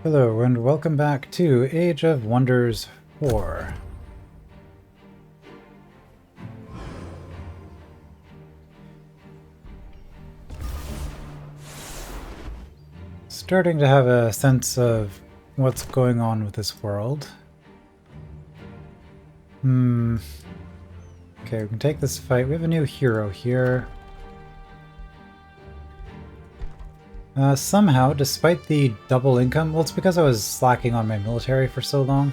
Hello and welcome back to Age of Wonders 4. Starting to have a sense of what's going on with this world. Okay, we can take this fight. We have a new hero here. Somehow, despite the double income, well, it's because I was slacking on my military for so long.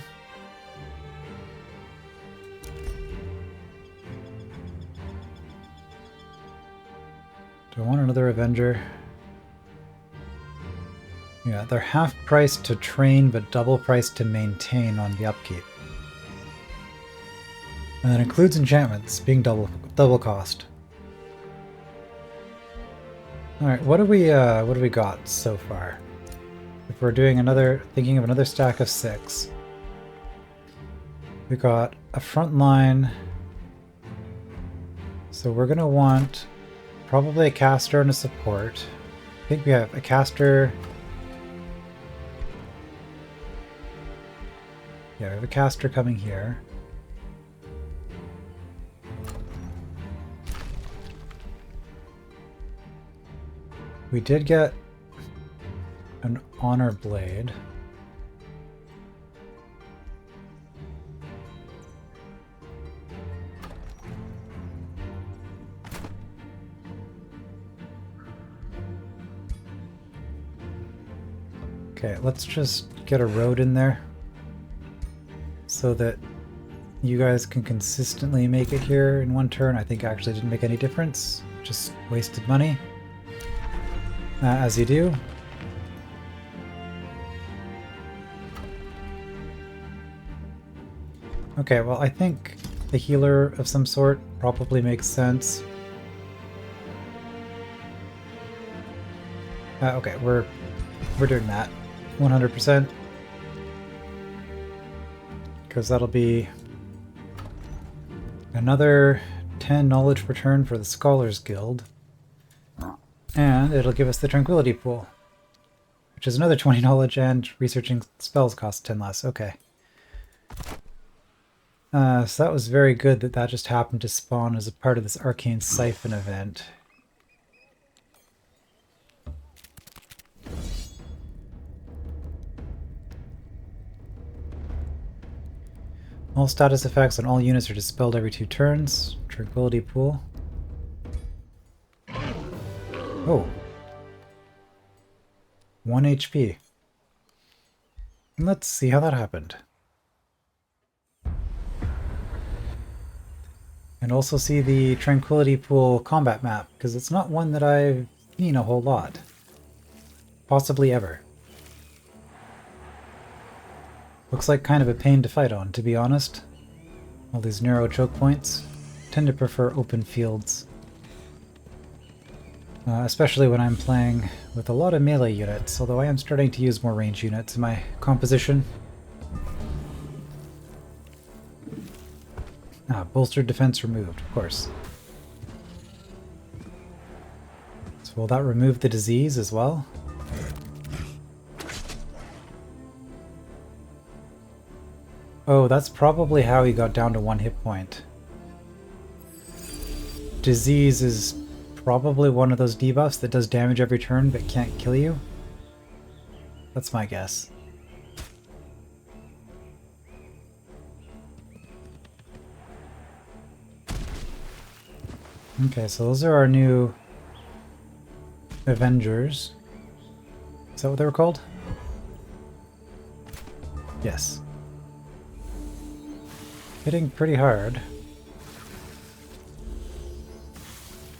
Do I want another Avenger? Yeah, they're half price to train, but double price to maintain on the upkeep. And that includes enchantments, being double cost. Alright, what do we got so far? If we're doing thinking of another stack of 6. We got a front line. So we're gonna want probably a caster and a support. I think we have a caster. Yeah, we have a caster coming here. We did get an honor blade. Okay, let's just get a road in there so that you guys can consistently make it here in one turn. I think actually didn't make any difference, just wasted money. As you do. Okay, well, I think the healer of some sort probably makes sense. Okay, we're doing that 100%. Because that'll be another 10 knowledge per turn for the Scholars Guild. And it'll give us the Tranquility Pool, which is another 20 knowledge, and researching spells costs 10 less. Okay. So that was very good that just happened to spawn as a part of this Arcane Siphon event. All status effects on all units are dispelled every 2 turns. Tranquility Pool. Oh. 1 HP. Let's see how that happened. And also see the Tranquility Pool combat map, because it's not one that I've seen a whole lot. Possibly ever. Looks like kind of a pain to fight on, to be honest. All these narrow choke points. Tend to prefer open fields. Especially when I'm playing with a lot of melee units, although I am starting to use more range units in my composition. Bolstered defense removed, of course. So will that remove the disease as well? Oh, that's probably how he got down to 1 hit point. Disease is probably one of those debuffs that does damage every turn but can't kill you. That's my guess. Okay, so those are our new Avengers. Is that what they were called? Yes. Hitting pretty hard.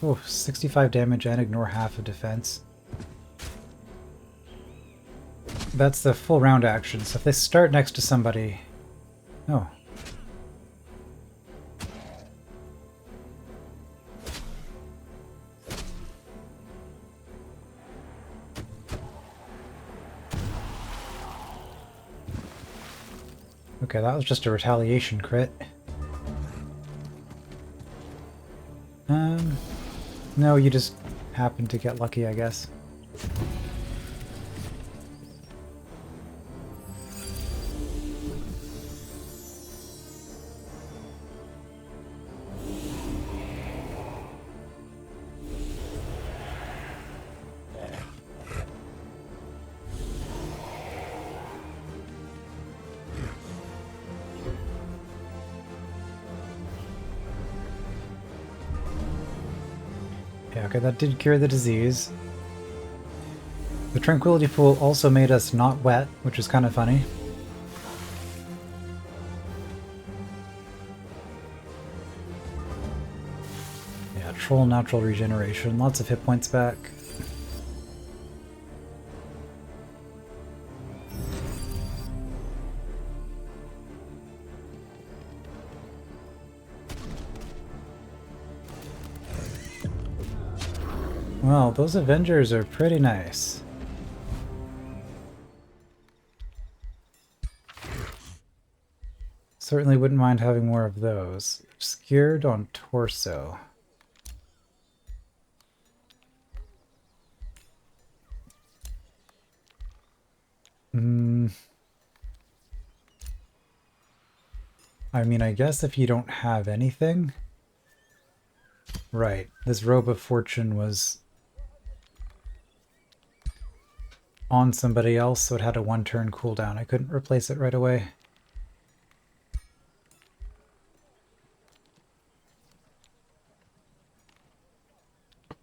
Oh, 65 damage and ignore half of defense. That's the full round action, so if they start next to somebody... Oh. Okay, that was just a retaliation crit. No, you just happened to get lucky, I guess. Yeah, okay, that did cure the disease. The Tranquility Pool also made us not wet, which is kind of funny. Yeah, Troll Natural Regeneration, lots of hit points back. Well, those Avengers are pretty nice. Certainly wouldn't mind having more of those. Scared on torso. I mean, I guess if you don't have anything... Right, this Robe of Fortune was on somebody else, so it had a one-turn cooldown. I couldn't replace it right away.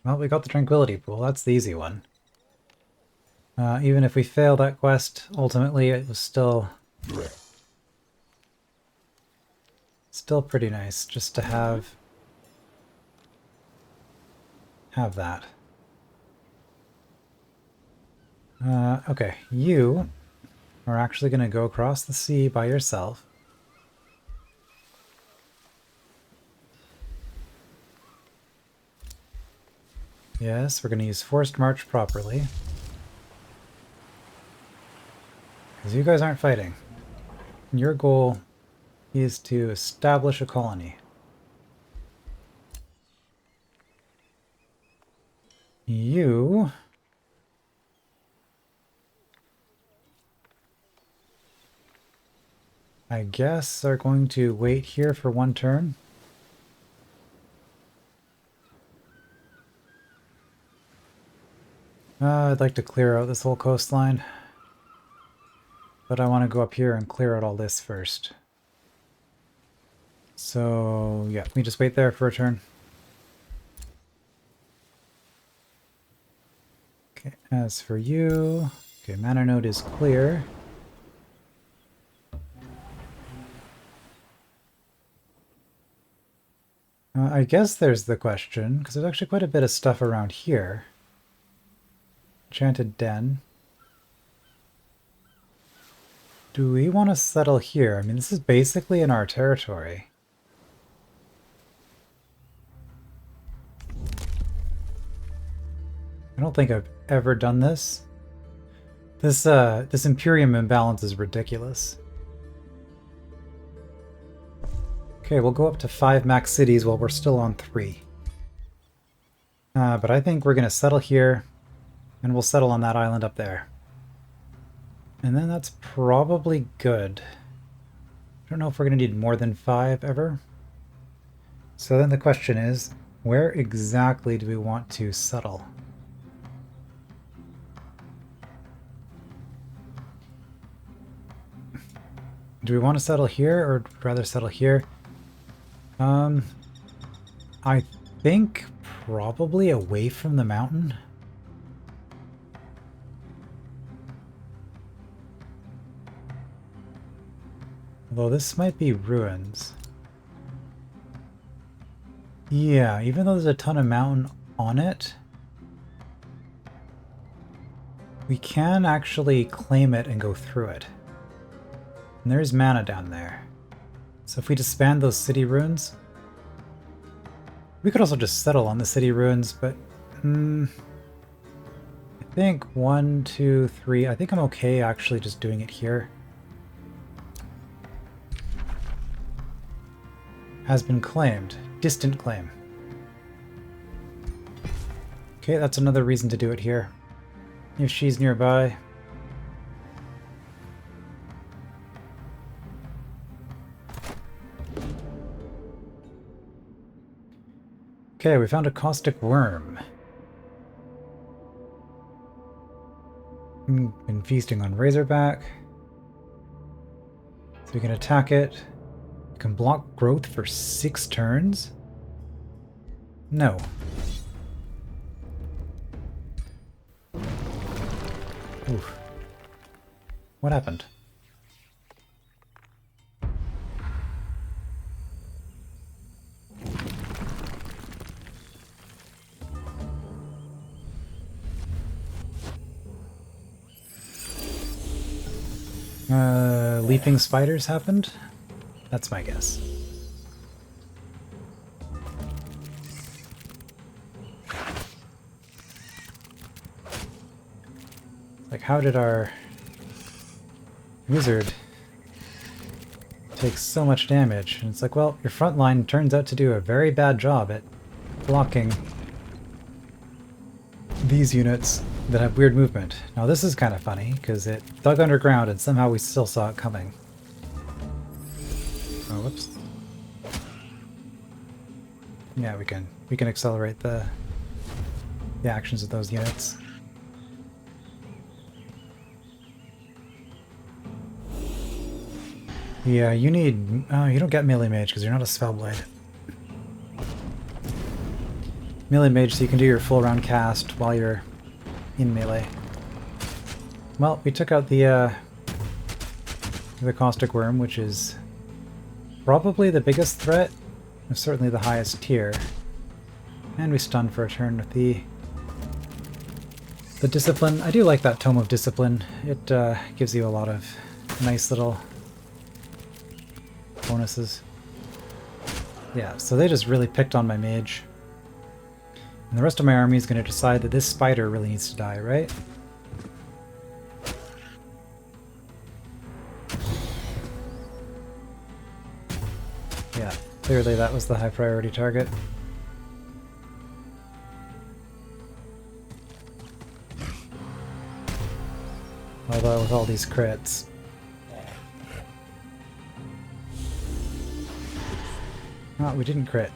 Well, we got the Tranquility Pool. That's the easy one. Even if we fail that quest, ultimately it was still pretty nice just to have that. Okay, you are actually going to go across the sea by yourself. Yes, we're going to use Forced March properly. Because you guys aren't fighting. Your goal is to establish a colony. You... I guess are going to wait here for one turn. I'd like to clear out this whole coastline. But I want to go up here and clear out all this first. So, yeah, let me just wait there for a turn. Okay, as for you... Okay, mana node is clear. I guess there's the question, because there's actually quite a bit of stuff around here. Enchanted Den. Do we want to settle here? I mean, this is basically in our territory. I don't think I've ever done this. This Imperium imbalance is ridiculous. Okay, we'll go up to 5 max cities while we're still on 3. But I think we're going to settle here, and we'll settle on that island up there. And then that's probably good. I don't know if we're going to need more than 5 ever. So then the question is, where exactly do we want to settle? Do we want to settle here, or rather settle here? I think probably away from the mountain. Although this might be ruins. Yeah, even though there's a ton of mountain on it, we can actually claim it and go through it. And there's mana down there. So if we disband those city ruins, we could also just settle on the city ruins, but I think 1, 2, 3, I think I'm okay actually just doing it here. Has been claimed. Distant claim. Okay, that's another reason to do it here. If she's nearby. Okay, we found a caustic worm. Been feasting on Razorback. So we can attack it. We can block growth for 6 turns? No. Oof. What happened? Leaping spiders happened? That's my guess. Like, how did our wizard take so much damage? And it's like, well, your front line turns out to do a very bad job at blocking these units that have weird movement. Now this is kind of funny, because it dug underground and somehow we still saw it coming. Oh, whoops. Yeah, we can accelerate the actions of those units. Yeah, you need... Oh, you don't get melee mage because you're not a spellblade. Melee mage so you can do your full round cast while you're in melee. Well, we took out the caustic worm, which is probably the biggest threat, and certainly the highest tier. And we stunned for a turn with the discipline. I do like that Tome of Discipline. It gives you a lot of nice little bonuses. Yeah, so they just really picked on my mage. And the rest of my army is going to decide that this spider really needs to die, right? Yeah, clearly that was the high priority target. Although with all these crits... Oh, we didn't crit.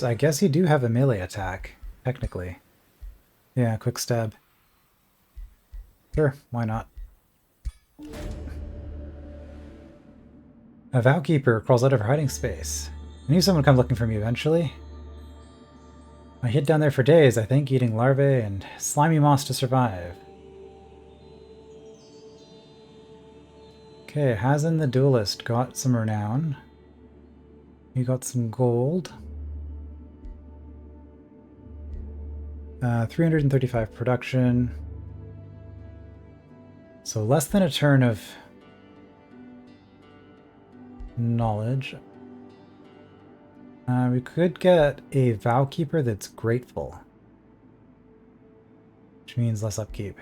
I guess you do have a melee attack, technically. Yeah, quick stab. Sure, why not? A Vowkeeper crawls out of her hiding space. I knew someone would come looking for me eventually. I hid down there for days, I think, eating larvae and slimy moss to survive. Okay, Hazen the Duelist got some renown. You got some gold. 335 production. So less than a turn of knowledge. We could get a Vowkeeper that's grateful, which means less upkeep.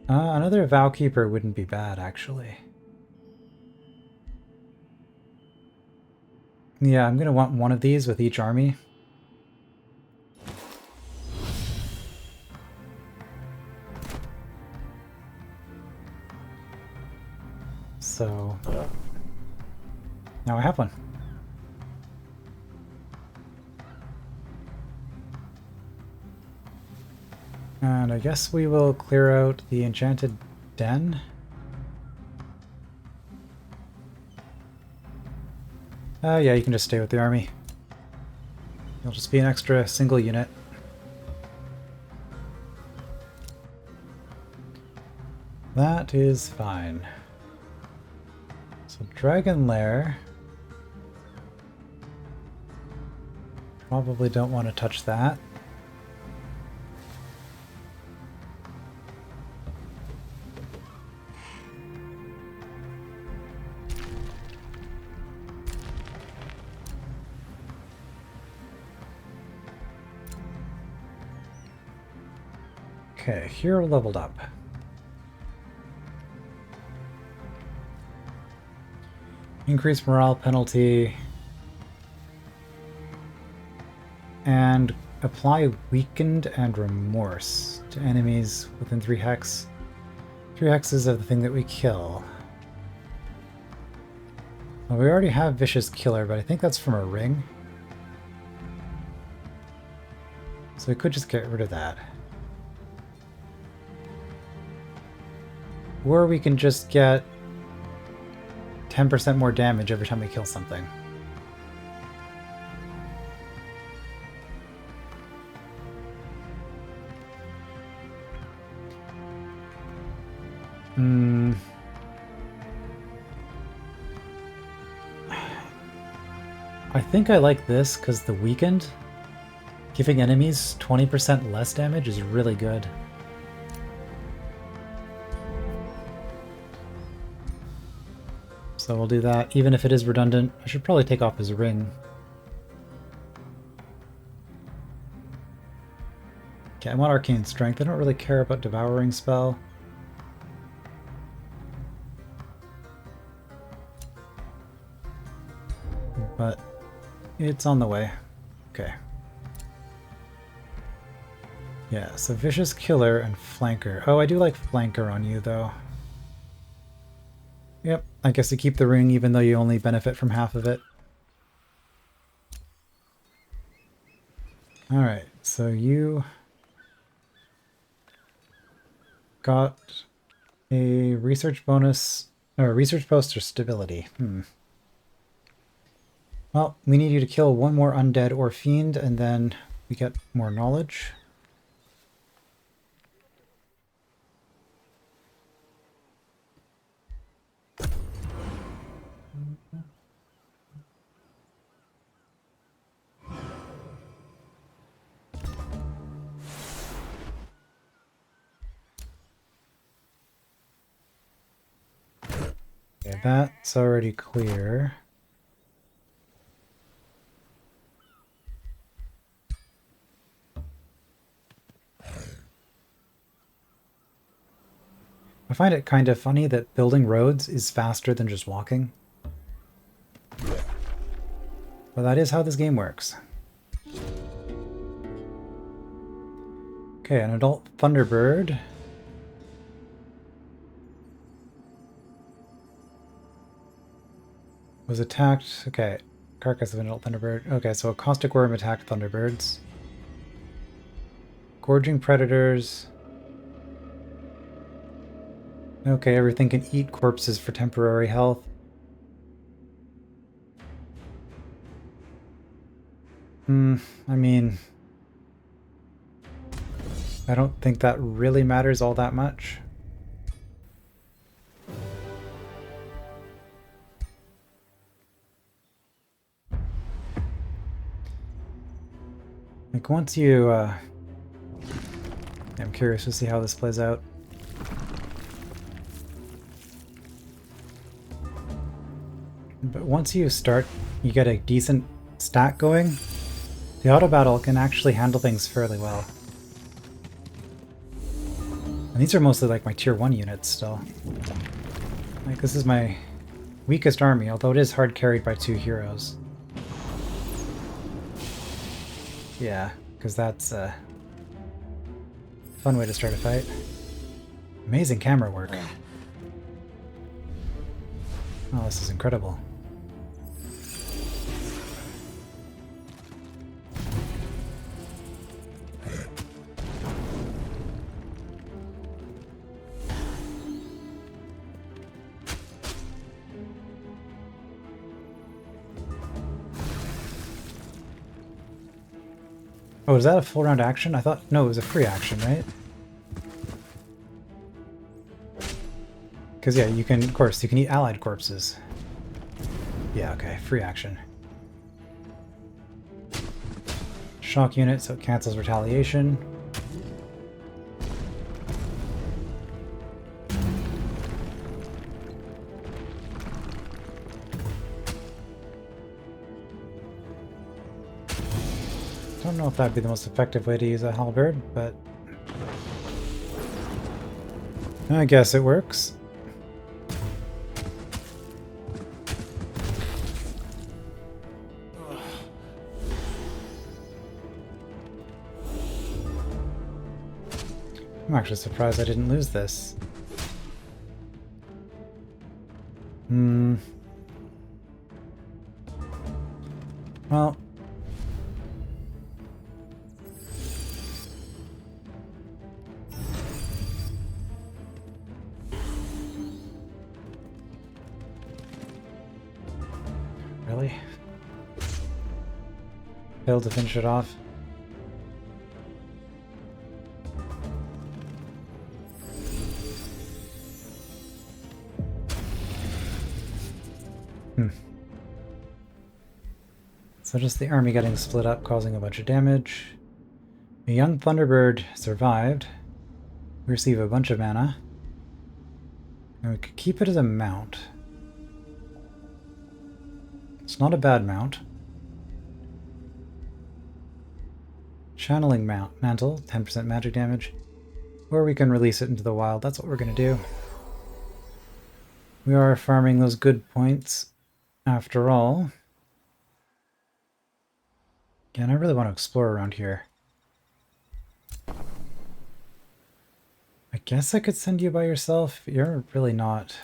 Another Vowkeeper wouldn't be bad, actually. Yeah, I'm gonna want one of these with each army. So now I have one. And I guess we will clear out the Enchanted Den. Yeah, you can just stay with the army. You'll just be an extra single unit. That is fine. So Dragon Lair. Probably don't want to touch that. Okay, hero leveled up. Increase morale penalty. And apply Weakened and Remorse to enemies within 3 hex. 3 hexes of the thing that we kill. Well, we already have Vicious Killer, but I think that's from a ring. So we could just get rid of that. Or we can just get 10% more damage every time we kill something. I think I like this because the weakened, giving enemies 20% less damage is really good. So we'll do that, even if it is redundant. I should probably take off his ring. Okay, I want Arcane Strength. I don't really care about Devouring Spell. But it's on the way. Okay. Yeah, so Vicious Killer and Flanker. Oh, I do like Flanker on you, though. Yep, I guess you keep the ring even though you only benefit from half of it. Alright, so you got a research bonus, or a research post or stability. Well, we need you to kill one more undead or fiend, and then we get more knowledge. Okay, that's already clear. I find it kind of funny that building roads is faster than just walking. But that is how this game works. Okay, an adult Thunderbird. Was attacked. Okay, carcass of an adult Thunderbird. Okay, so a caustic worm attacked Thunderbirds. Gorging predators. Okay, everything can eat corpses for temporary health. I mean, I don't think that really matters all that much. Like, once you, I'm curious to see how this plays out. But once you start, you get a decent stat going, the auto battle can actually handle things fairly well. And these are mostly like my tier 1 units still. Like, this is my weakest army, although it is hard carried by 2 heroes. Yeah, because that's a fun way to start a fight. Amazing camera work. Oh, this is incredible. Oh, is that a full round action? I thought, no, it was a free action, right? Because, yeah, you can, of course, you can eat allied corpses. Yeah, okay, free action. Shock unit, so it cancels retaliation. I don't know if that'd be the most effective way to use a halberd, but I guess it works. I'm actually surprised I didn't lose this. Well, really. Failed to finish it off. So just the army getting split up, causing a bunch of damage. A young Thunderbird survived. We receive a bunch of mana. And we could keep it as a mount. It's not a bad mount. Channeling Mantle, 10% magic damage. Or we can release it into the wild. That's what we're going to do. We are farming those good points after all. Again, I really want to explore around here. I guess I could send you by yourself. You're really not.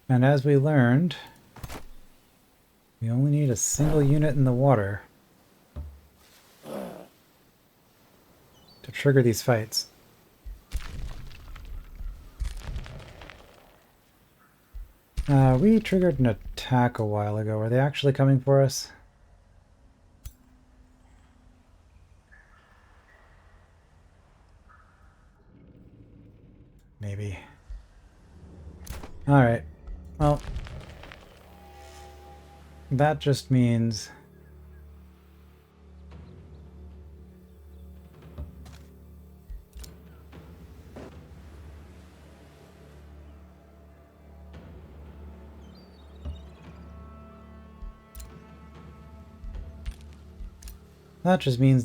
And as we learned, we only need a single unit in the water to trigger these fights. We triggered an attack a while ago. Are they actually coming for us? Maybe. Alright. Well, that just means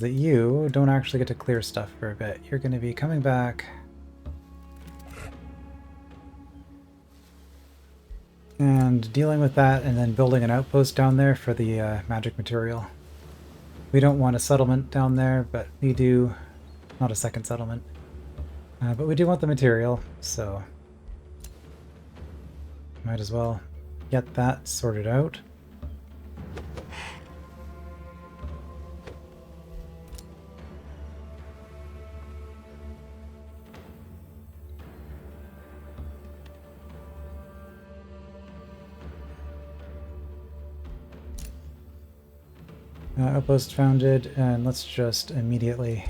that you don't actually get to clear stuff for a bit. You're going to be coming back and dealing with that, and then building an outpost down there for the magic material. We don't want a settlement down there, but we do. Not a second settlement. But we do want the material, so might as well get that sorted out. Outpost founded, and let's just immediately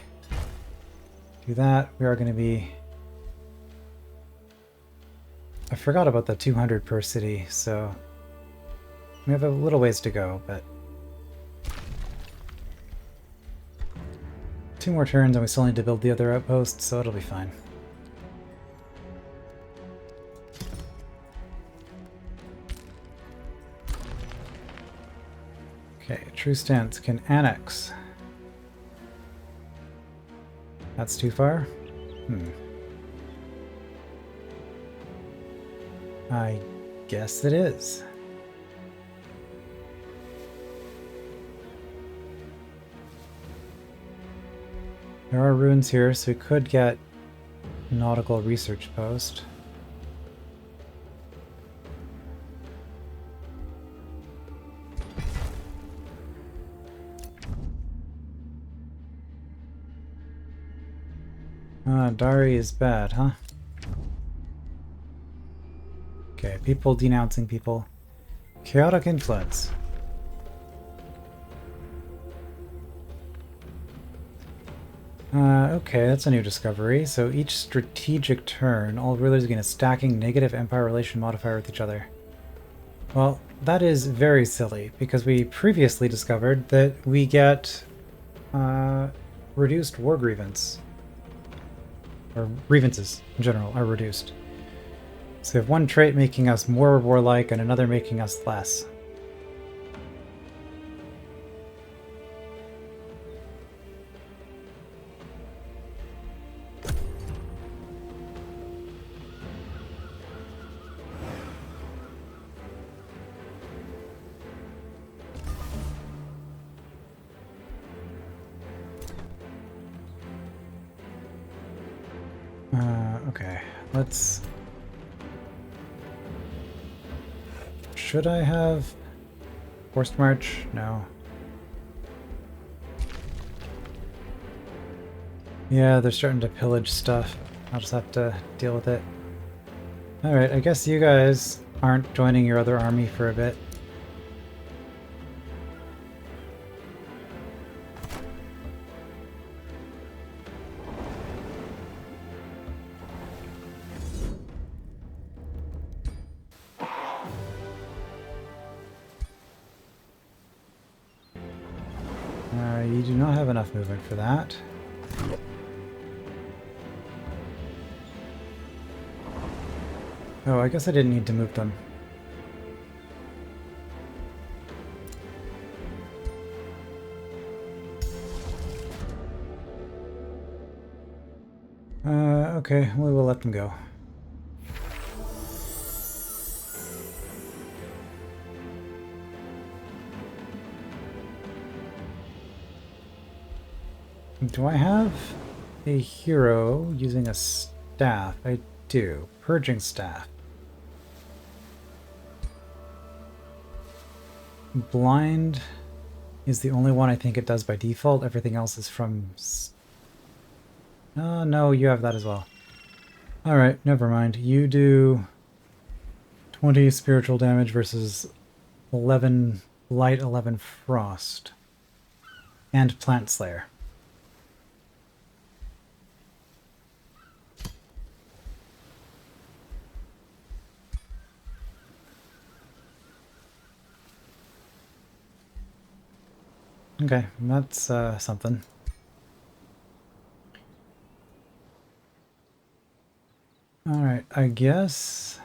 do that. We are going to be... I forgot about the 200 per city, so we have a little ways to go, but 2 more turns and we still need to build the other outpost, so it'll be fine. Okay, True Stance can annex. That's too far? I guess it is. There are ruins here, so we could get a nautical research post. Dari is bad, huh? Okay, people denouncing people. Chaotic influence. Okay, that's a new discovery. So each strategic turn, all rulers gain a stacking negative empire relation modifier with each other. Well, that is very silly, because we previously discovered that we get reduced war grievance. Or grievances, in general, are reduced. So we have one trait making us more warlike and another making us less. Okay, let's... Should I have forced march? No. Yeah, they're starting to pillage stuff. I'll just have to deal with it. Alright, I guess you guys aren't joining your other army for a bit. You do not have enough movement for that. Oh, I guess I didn't need to move them. Okay, we will let them go. Do I have a hero using a staff? I do. Purging staff. Blind is the only one I think it does by default. Everything else is from... Oh, no, you have that as well. Alright, never mind. You do 20 spiritual damage versus 11 light, 11 frost. And Plant Slayer. Okay, that's something. Alright, I guess...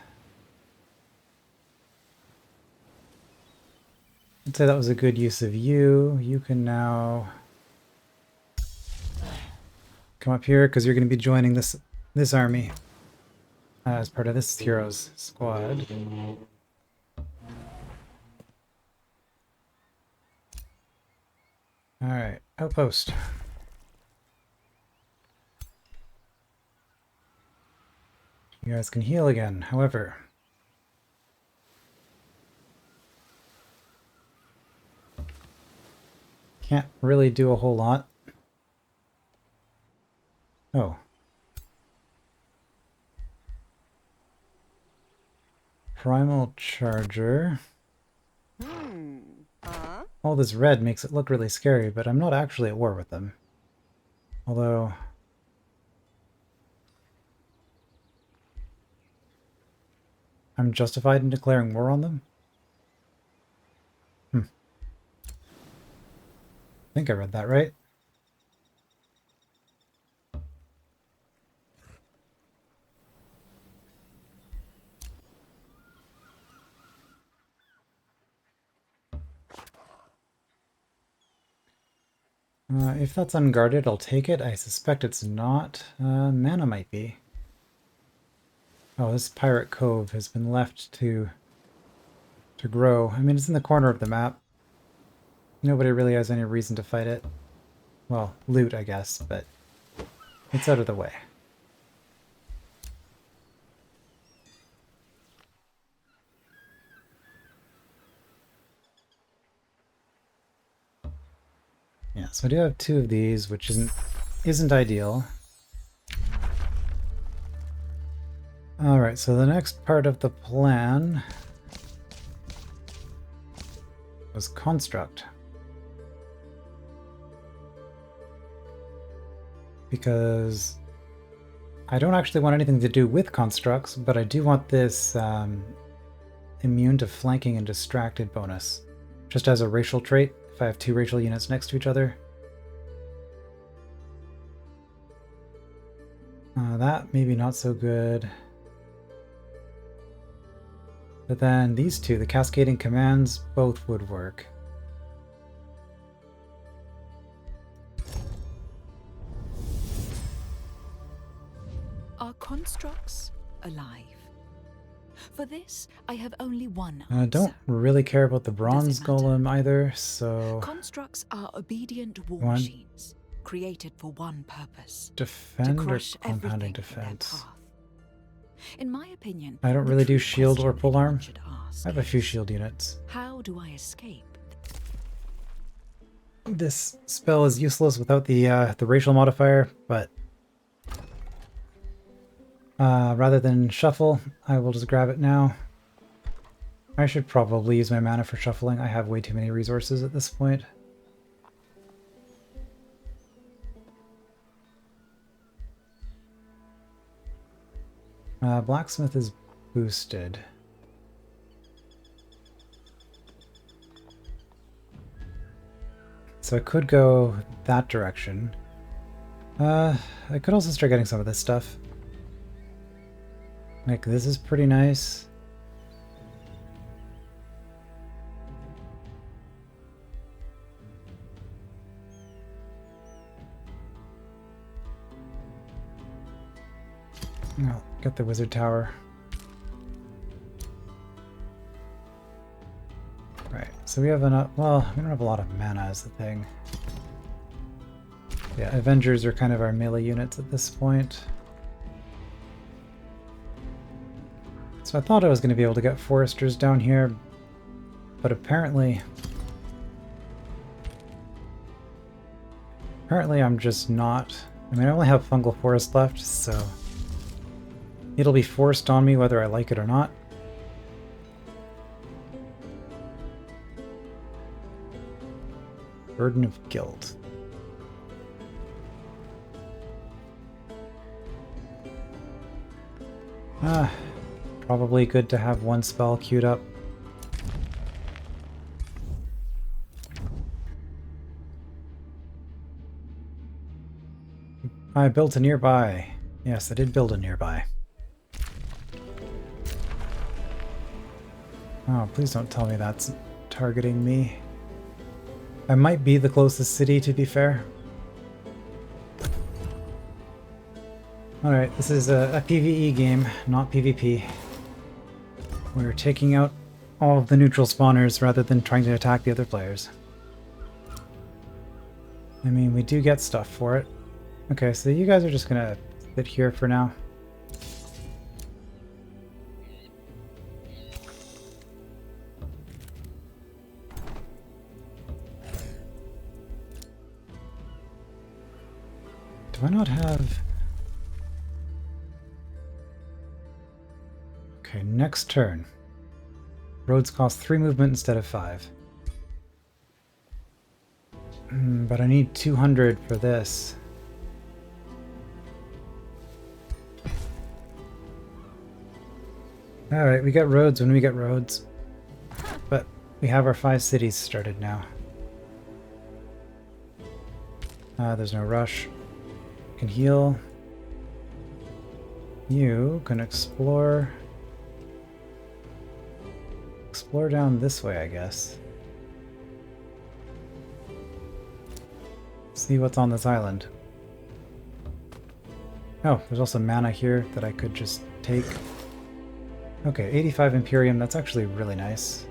I'd say that was a good use of you. You can now come up here because you're going to be joining this army as part of this hero's squad. Alright, outpost. You guys can heal again, however. Can't really do a whole lot. Oh. Primal Charger. All this red makes it look really scary, but I'm not actually at war with them. Although... I'm justified in declaring war on them? I think I read that right. If that's unguarded, I'll take it. I suspect it's not. Mana might be. Oh, this Pirate Cove has been left to grow. I mean, it's in the corner of the map. Nobody really has any reason to fight it. Well, loot, I guess, but it's out of the way. Yeah, so I do have 2 of these, which isn't ideal. Alright, so the next part of the plan was construct. Because I don't actually want anything to do with constructs, but I do want this immune to flanking and distracted bonus. Just as a racial trait, if I have 2 racial units next to each other. That maybe not so good. But then these 2, the cascading commands, both would work. Are constructs alive? For this, I have only one answer. I don't really care about the bronze golem either, so... Constructs are obedient war machines, created for one purpose. Defend or compounding defense? In my opinion, I don't really do shield or polearm. I have a few shield units. How do I escape? This spell is useless without the racial modifier, but Rather than shuffle, I will just grab it now. I should probably use my mana for shuffling. I have way too many resources at this point. Blacksmith is boosted. So I could go that direction. I could also start getting some of this stuff. Like, this is pretty nice. Oh, get the wizard tower. Right, so we have enough. Well, we don't have a lot of mana is the thing. Yeah, Avengers are kind of our melee units at this point. So I thought I was going to be able to get foresters down here, but apparently I'm just not. I mean, I only have fungal forest left, so it'll be forced on me whether I like it or not. Burden of Guilt. Probably good to have one spell queued up. I built a nearby. Yes, I did build a nearby. Oh, please don't tell me that's targeting me. I might be the closest city, to be fair. Alright, this is a PvE game, not PvP. We're taking out all of the neutral spawners rather than trying to attack the other players. I mean, we do get stuff for it. Okay, so you guys are just gonna sit here for now. Do I not have... Okay, next turn. Roads cost 3 movement instead of 5. But I need 200 for this. Alright, we get roads when we get roads. But we have our 5 cities started now. There's no rush. Can heal. You can explore. Explore down this way, I guess. See what's on this island. Oh, there's also mana here that I could just take. Okay, 85 Imperium, that's actually really nice.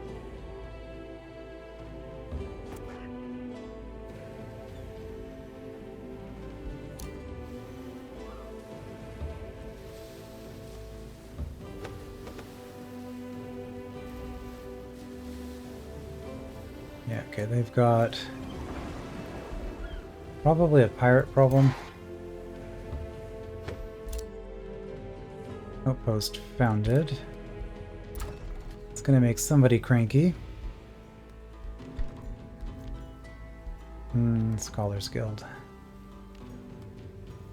Yeah, okay, they've got probably a pirate problem. Outpost founded. It's gonna make somebody cranky. Scholars Guild.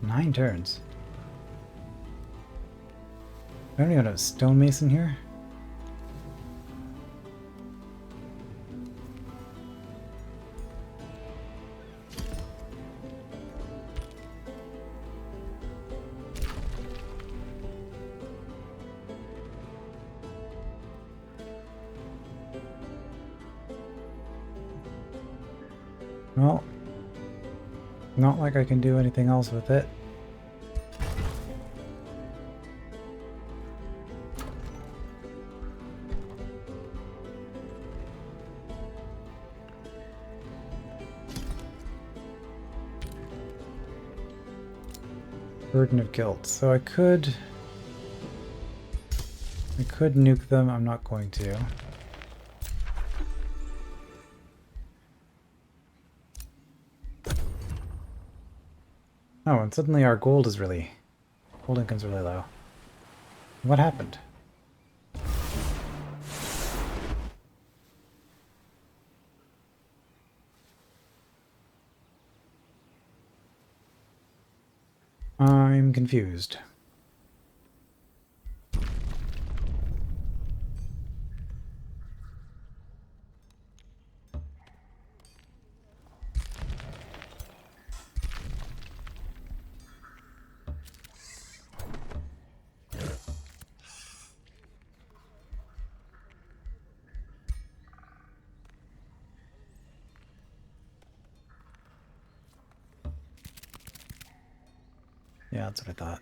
9 turns. I don't even have a stonemason here. Well, not like I can do anything else with it. Burden of Guilt. So I could nuke them. I'm not going to. Oh, and suddenly our gold income's really low. What happened? I'm confused. Yeah, that's what I thought.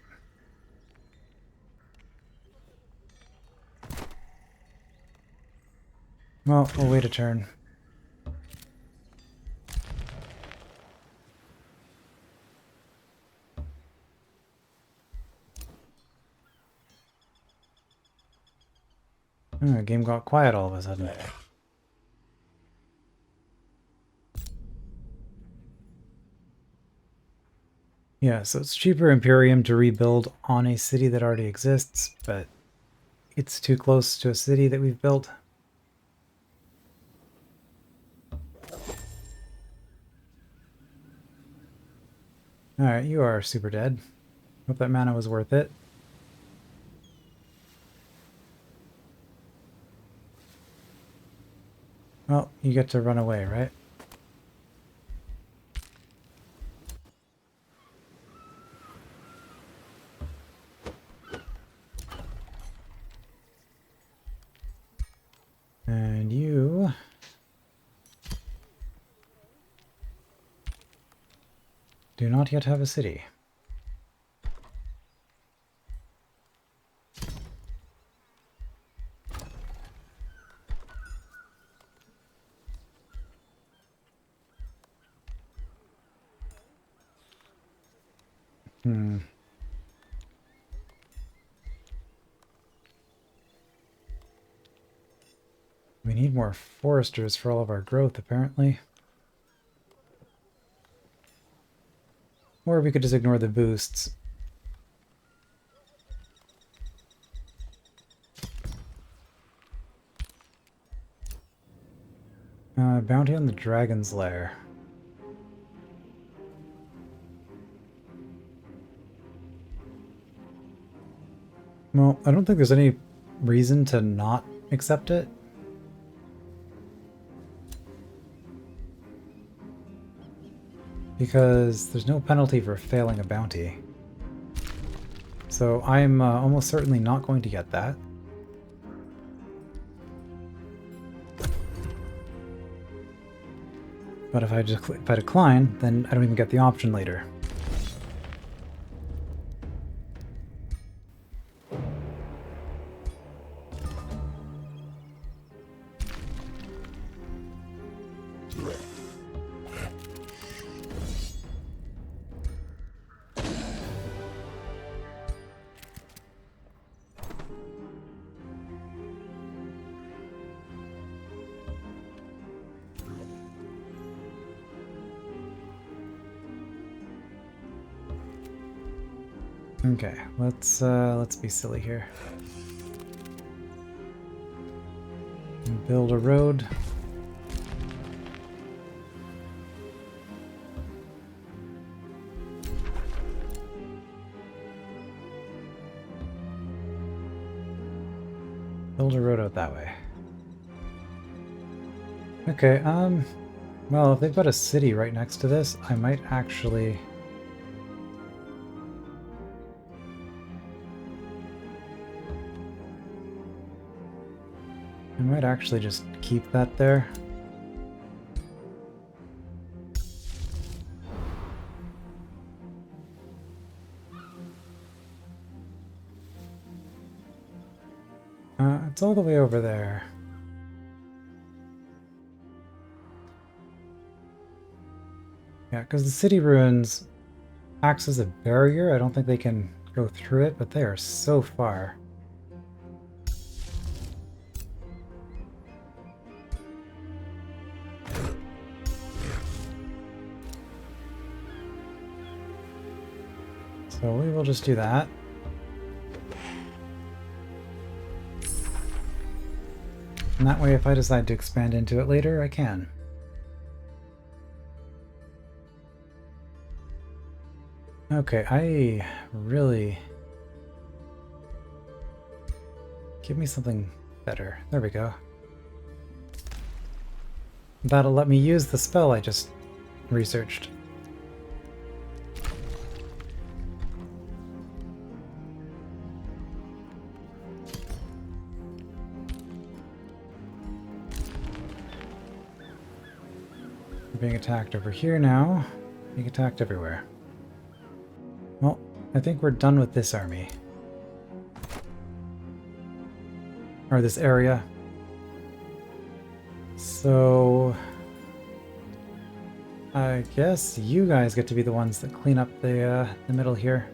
Well, we'll wait a turn. Oh, the game got quiet all of a sudden. Yeah, so it's cheaper Imperium to rebuild on a city that already exists, but it's too close to a city that we've built. Alright, you are super dead. Hope that mana was worth it. Well, you get to run away, right? And you... do not yet have a city. Hmm. We need more foresters for all of our growth, apparently. Or we could just ignore the boosts. Bounty on the Dragon's Lair. Well, I don't think there's any reason to not accept it. Because there's no penalty for failing a bounty. So I'm almost certainly not going to get that. But if I decline, then I don't even get the option later. Okay, let's be silly here. Build a road. Build a road out that way. Okay, well, if they've got a city right next to this, I might actually... just keep that there. It's all the way over there. Yeah, because the city ruins acts as a barrier. I don't think they can go through it, but they are so far. So we will just do that. And that way, if I decide to expand into it later, I can. Okay, I really... Give me something better. There we go. That'll let me use the spell I just researched. We're being attacked over here now. Being attacked everywhere. Well, I think we're done with this army. Or this area. So... I guess you guys get to be the ones that clean up the middle here.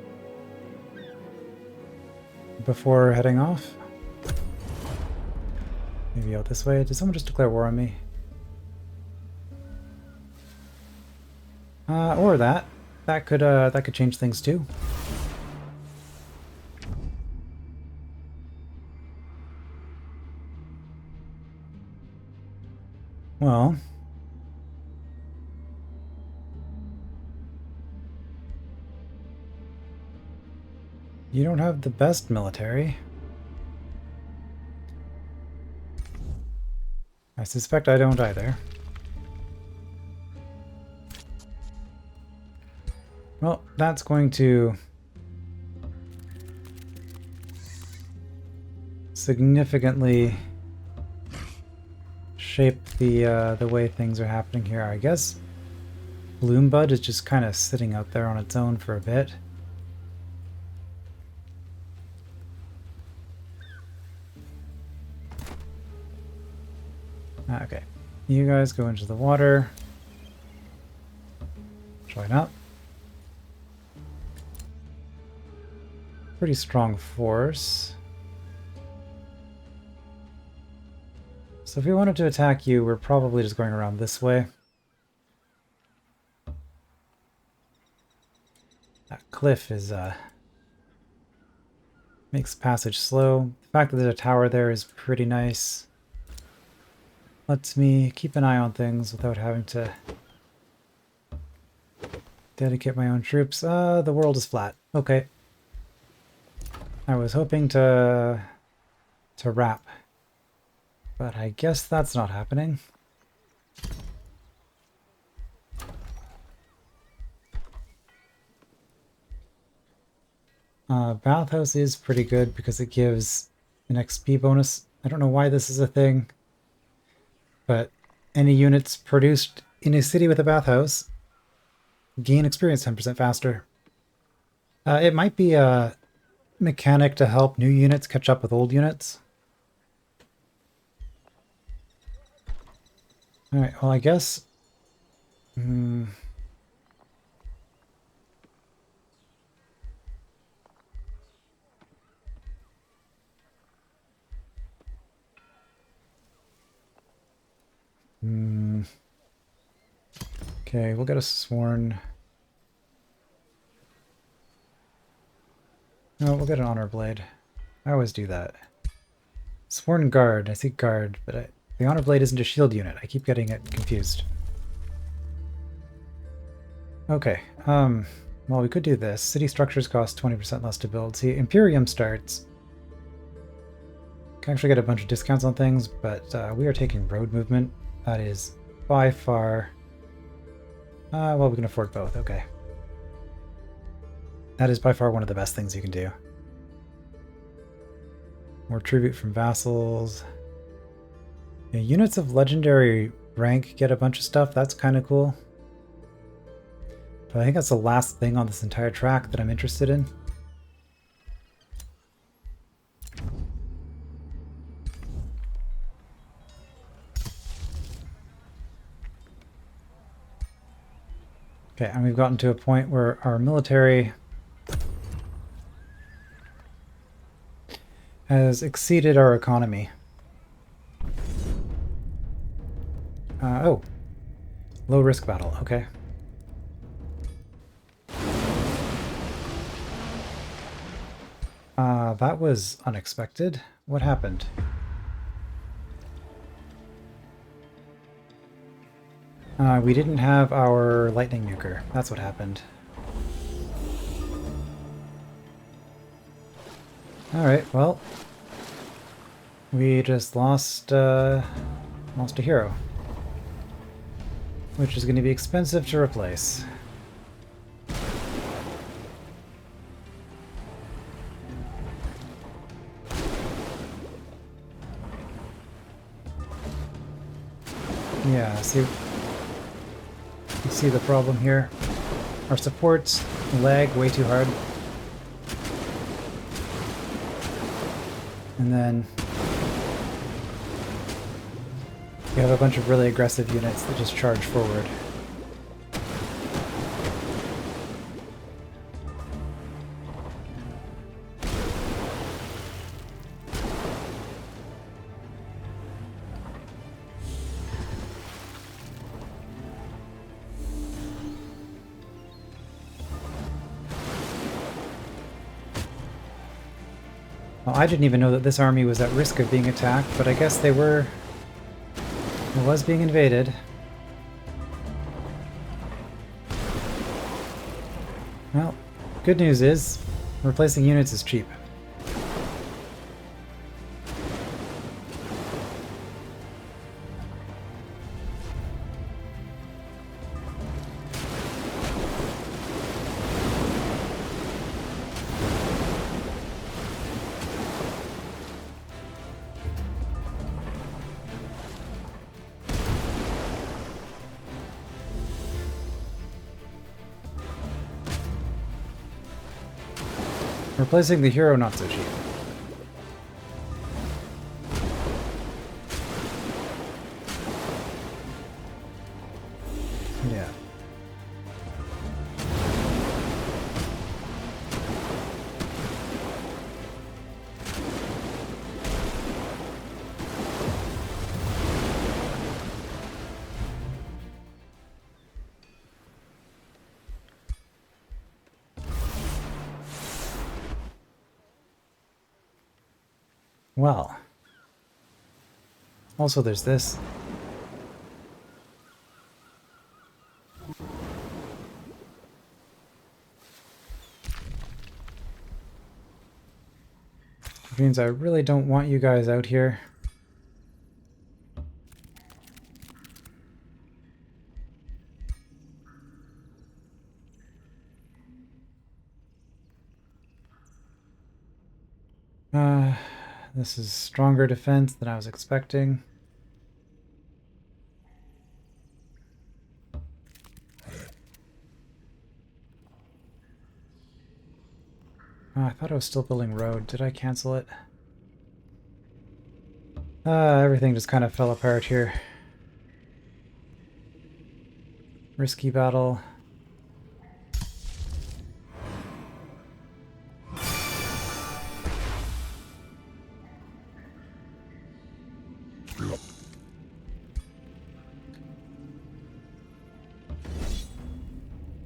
Before heading off. Maybe out this way. Did someone just declare war on me? Or that. That could change things too. Well, you don't have the best military. I suspect I don't either. Well, that's going to significantly shape the way things are happening here. I guess Bloombud is just kind of sitting out there on its own for a bit. Okay, you guys go into the water. Join up. Pretty strong force. So if we wanted to attack you, we're probably just going around this way. That cliff is makes passage slow. The fact that there's a tower there is pretty nice. Lets me keep an eye on things without having to dedicate my own troops. The world is flat. Okay. I was hoping to wrap, but I guess that's not happening. Bathhouse is pretty good because it gives an XP bonus. I don't know why this is a thing, but any units produced in a city with a bathhouse gain experience 10% faster. It might be a mechanic to help new units catch up with old units. Alright, well I guess... Okay, we'll get a sworn... No, we'll get an honor blade. I always do that. Sworn guard. I see guard, but the honor blade isn't a shield unit. I keep getting it confused. Okay, well, we could do this. City structures cost 20% less to build. See, Imperium starts. Can actually get a bunch of discounts on things, but we are taking road movement. That is by far... well, we can afford both. Okay. That is by far one of the best things you can do. More tribute from vassals. Yeah, units of legendary rank get a bunch of stuff. That's kind of cool. But I think that's the last thing on this entire track that I'm interested in. Okay, and we've gotten to a point where our military has exceeded our economy. Oh. Low risk battle, okay. That was unexpected. What happened? We didn't have our lightning nuker. That's what happened. Alright, well. We just lost a hero. Which is going to be expensive to replace. Yeah, you see the problem here? Our supports lag way too hard. And then we have a bunch of really aggressive units that just charge forward. Well, I didn't even know that this army was at risk of being attacked, but I guess they were... It was being invaded. Well, good news is, replacing units is cheap. Replacing the hero, not so cheap. Yeah. Well, also there's this. Which means I really don't want you guys out here. This is stronger defense than I was expecting. Oh, I thought I was still building road. Did I cancel it? Everything just kind of fell apart here. Risky battle.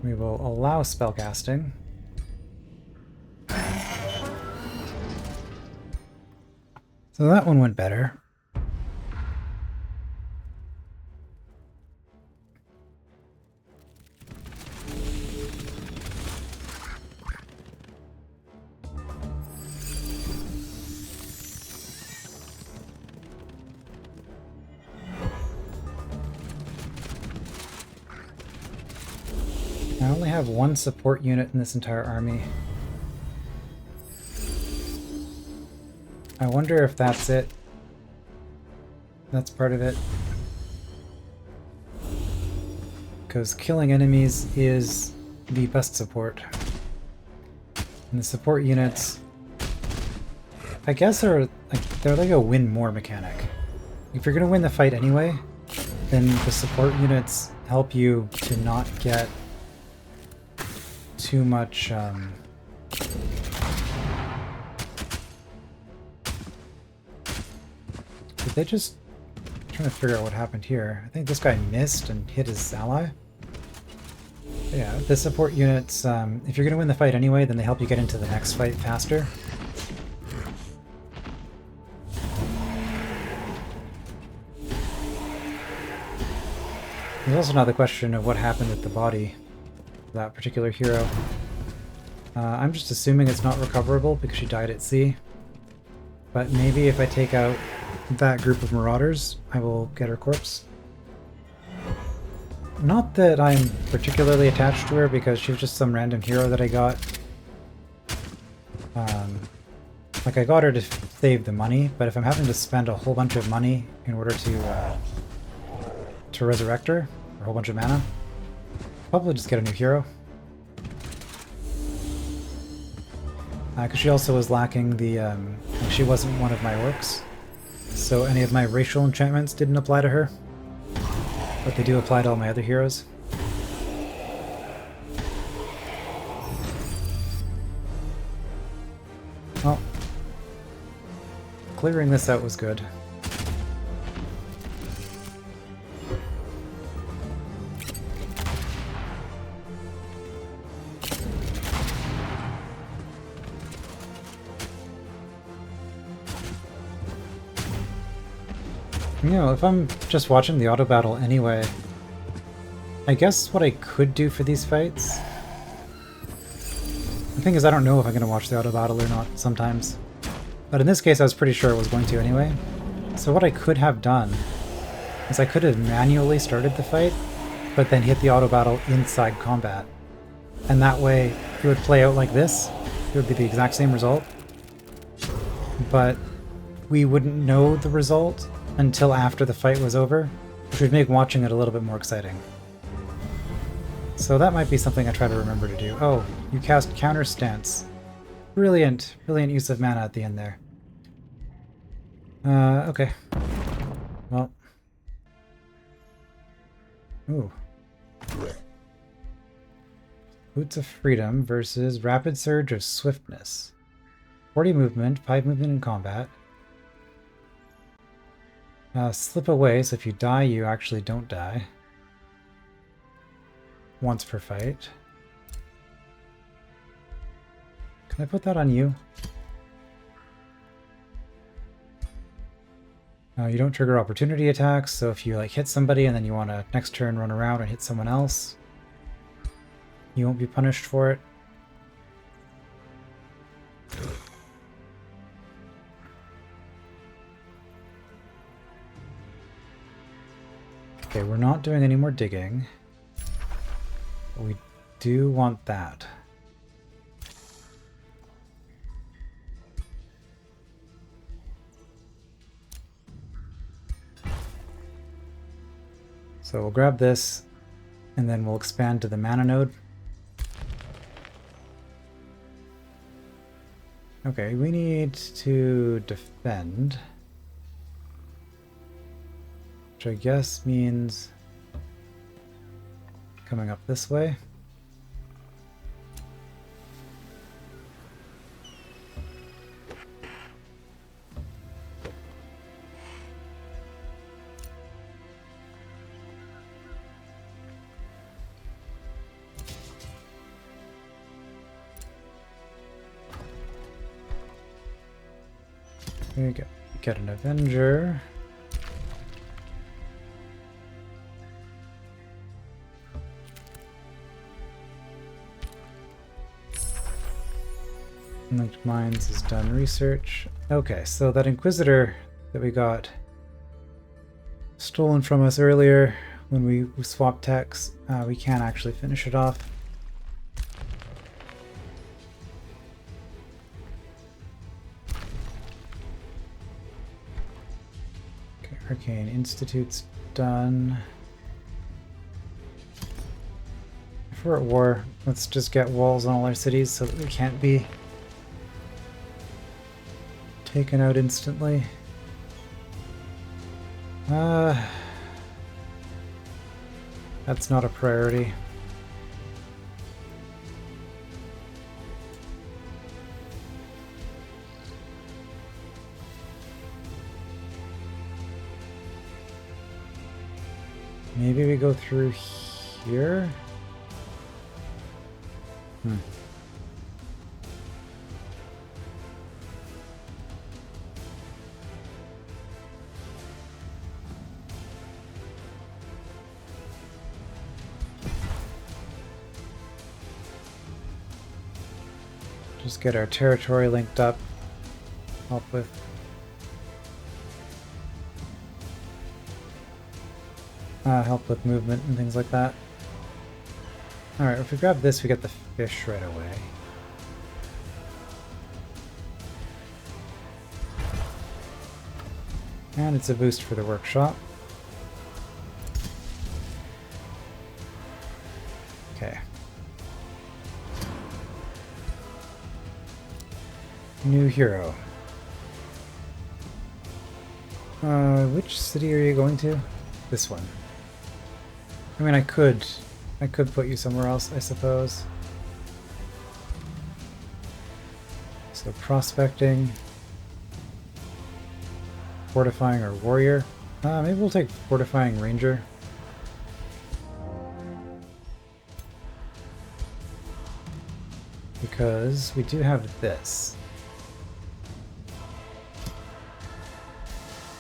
We will allow spellcasting. So that one went better. I only have one support unit in this entire army. I wonder if that's it. That's part of it. Because killing enemies is the best support. And the support units, I guess, they're like a win more mechanic. If you're going to win the fight anyway, then the support units help you to not get too much Did they just... I'm trying to figure out what happened here. I think this guy missed and hit his ally. But yeah, the support units, if you're going to win the fight anyway, then they help you get into the next fight faster. There's also another question of what happened with the body of that particular hero. I'm just assuming it's not recoverable because she died at sea. But maybe if I take out that group of marauders, I will get her corpse. Not that I'm particularly attached to her because she was just some random hero that I got. Like I got her to save the money, but if I'm having to spend a whole bunch of money in order to resurrect her, or a whole bunch of mana, probably just get a new hero. Because she also was lacking the, like she wasn't one of my orcs, so any of my racial enchantments didn't apply to her, but they do apply to all my other heroes. Well, clearing this out was good. You know, if I'm just watching the auto battle anyway, I guess what I could do for these fights... The thing is, I don't know if I'm going to watch the auto battle or not sometimes. But in this case, I was pretty sure it was going to anyway. So what I could have done is I could have manually started the fight, but then hit the auto battle inside combat. And that way, it would play out like this. It would be the exact same result. But we wouldn't know the result until after the fight was over, which would make watching it a little bit more exciting. So that might be something I try to remember to do. Oh, you cast Counter Stance. Brilliant. Brilliant use of mana at the end there. Okay. Well. Ooh. Boots of Freedom versus Rapid Surge of Swiftness. 40 movement, 5 movement in combat. Slip away, so if you die, you actually don't die. Once per fight. Can I put that on you? You don't trigger opportunity attacks, so if you like hit somebody and then you want to next turn run around and hit someone else, you won't be punished for it. Okay, we're not doing any more digging. But we do want that. So we'll grab this, and then we'll expand to the mana node. Okay, we need to defend. Which I guess means coming up this way. There you go. Get an Avenger. Linked Minds has done research. Okay, so that Inquisitor that we got stolen from us earlier when we swapped techs, we can't actually finish it off. Okay, Arcane Institute's done. If we're at war, let's just get walls on all our cities so that we can't be taken out instantly. That's not a priority. Maybe we go through here? Just get our territory linked up. Help with movement and things like that. Alright, if we grab this, we get the fish right away. And it's a boost for the workshop. Okay. New hero. Which city are you going to? This one. I mean, I could put you somewhere else, I suppose. So prospecting, fortifying, or warrior. Maybe we'll take fortifying ranger. Because we do have this.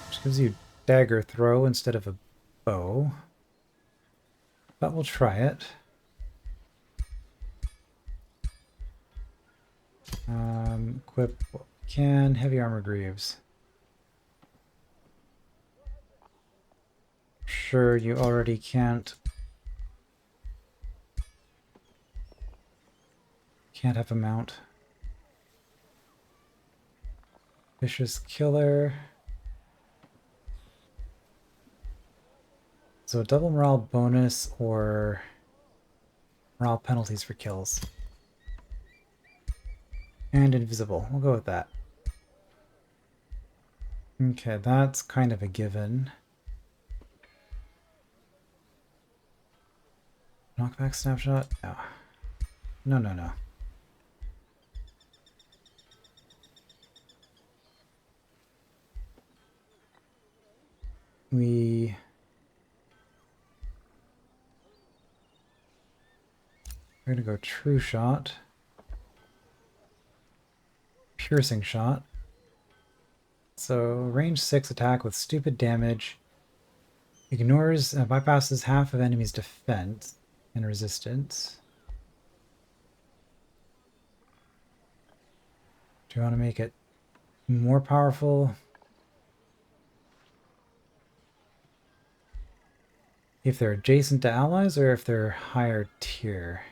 Which gives you dagger throw instead of a bow. But we'll try it. Equip what we can. Heavy armor greaves. Sure, you already can't have a mount. Vicious killer. So double morale bonus or morale penalties for kills. And invisible. We'll go with that. Okay, that's kind of a given. Knockback snapshot? No. No, no, no. We're gonna go true shot. Piercing shot. So range 6 attack with stupid damage. Ignores, bypasses half of enemy's defense and resistance. Do you want to make it more powerful? If they're adjacent to allies or if they're higher tier?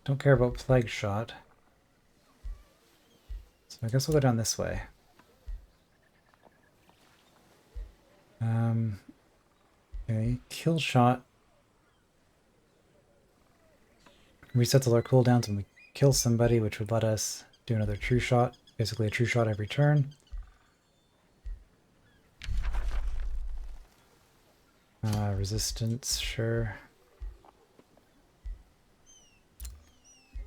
Don't care about plague shot. So I guess we'll go down this way. Okay, kill shot. Resets all our cooldowns when we kill somebody, which would let us do another true shot. Basically a true shot every turn. Resistance, sure.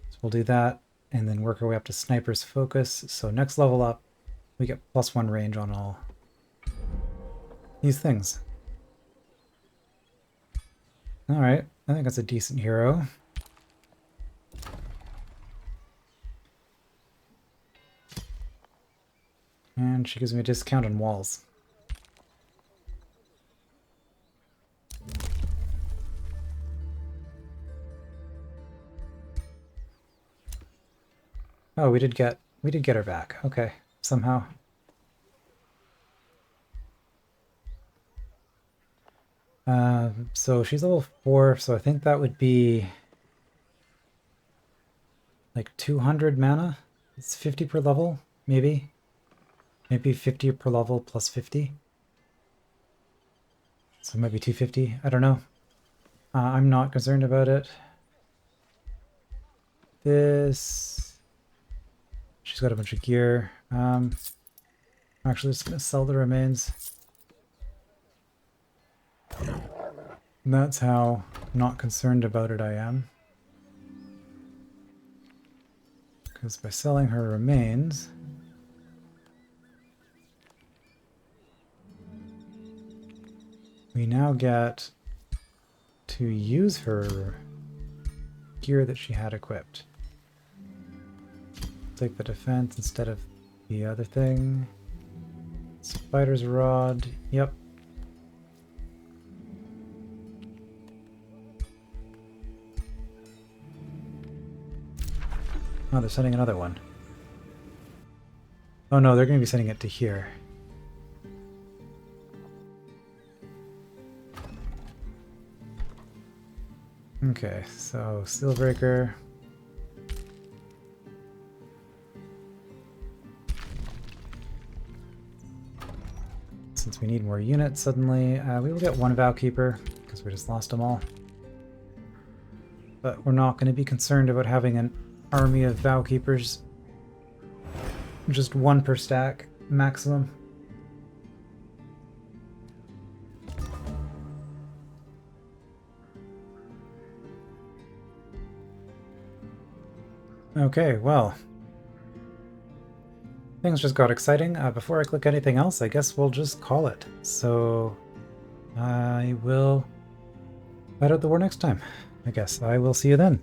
So we'll do that and then work our way up to sniper's focus. So next level up, we get +1 range on all these things. Alright, I think that's a decent hero. And she gives me a discount on walls. Oh, we did get her back. Okay, somehow. So she's level 4, so I think that would be like 200 mana. It's 50 per level, maybe. Maybe 50 per level plus 50. So maybe 250, I don't know. I'm not concerned about it. This... She's got a bunch of gear. I'm actually just going to sell the remains. And that's how not concerned about it I am. Because by selling her remains... we now get to use her gear that she had equipped. Take the defense instead of the other thing. Spider's rod, yep. Oh, they're sending another one. Oh no, they're going to be sending it to here. Okay, so Steelbreaker. Since we need more units suddenly, we will get one Valkeeper, because we just lost them all. But we're not going to be concerned about having an army of Valkeepers. Just one per stack, maximum. Okay, well. Things just got exciting. Before I click anything else, I guess we'll just call it. So I will fight out the war next time. I guess I will see you then.